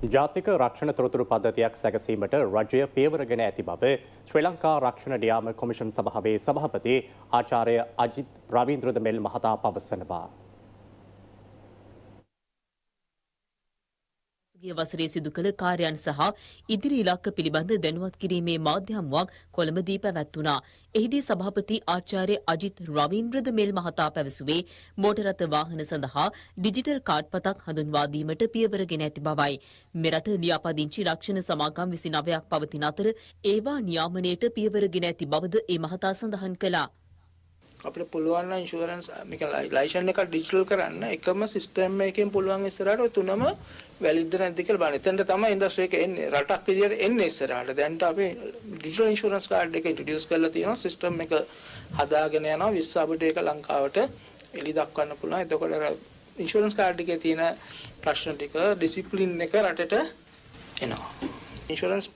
ජාතික රක්ෂණ තොරතුරු පද්ධතියක් සැකසීමට රජය පියවරගෙන ඇති බව ශ්‍රී ලංකා රක්ෂණ නියාම කොමිෂන් සභාවේ සභාපති ආචාර්ය අජිත් රවීන්ද්‍ර දෙමෙල් මහතා පවසනවා. ගිය වසරේ සිදු කළ කාර්යයන් සහ ඉදිරි ඉලක්ක පිළිබඳ දැනුවත් කිරීමේ මාධ්‍ය හමුවක් කොළඹදී පැවැත්වුණා. එහිදී සභාපති ආචාර්ය අජිත් රවීන්ද්‍ර දෙමෙල් මහතා පැවසුවේ මෝටර රථ වාහන සඳහා ඩිජිටල් කාඩ් පතක් හඳුන්වා දීමට පියවරගෙන ඇති බවයි. මෙරට ලියාපදිංචි රක්ෂණ සමාගම් 29ක් පවතින අතර ඒවා නියාමනයට පියවරගෙන ඇති බවද ඒ මහතා සඳහන් කළා. අපිට පුළුවන් නම් ඉන්ෂුරන්ස් මේක ලයිසන් එක ඩිජිටල් කරන්න එකම සිස්ටම් එකකින් පුළුවන් ඉස්සරහට ඔය තුනම වැලිඩ්ද නැද්ද කියලා බලන්න. එතෙන්ට තමයි ඉන්ඩස්ට්‍රි එක එන්නේ. රටක් විදියට එන්නේ ඉස්සරහට. දැන්ට අපි ඩිජිටල් ඉන්ෂුරන්ස් කාඩ් එක ඉන්ට්‍රොඩියුස් කරලා තියෙනවා. සිස්ටම් එක හදාගෙන යනවා. 20 අපිට ඒක ලංකාවට එලි දක්වන්න පුළුවන්. එතකොට ඉන්ෂුරන්ස් කාඩ් එකේ තියෙන ප්‍රශ්න ටික ඩිසිප්ලින් එක රටට එනවා. ඉන්ෂුරන්ස්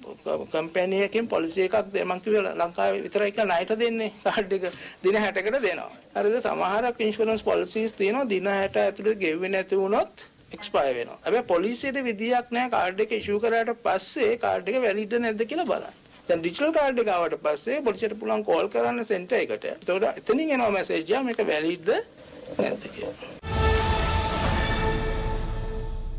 කම්පැනි එකකින් පොලිසි එකක් මම කිව්වා ලංකාවේ විතරයි කියලා ණයට දෙන්නේ කාඩ් එක දින 60කට දෙනවා. හරිද? සමහරක් ඉන්ෂුරන්ස් පොලිසිස් තියෙනවා දින 60 ඇතුළත ගෙව්වේ නැති වුණොත් එක්ස්පයර් වෙනවා. හැබැයි පොලිසියට විදියක් නැහැ කාඩ් එක ඉෂුව කරාට පස්සේ කාඩ් එක වැලිඩ් නැද්ද කියලා බලන්න. දැන් ඩිජිටල් කාඩ් එක ආවට පස්සේ පොලිසියට පුළුවන් කෝල් කරන්න සෙන්ටර් එකට. එතකොට එතනින් එනවා මැසේජ් එක මේක වැලිඩ්ද නැද්ද කියලා.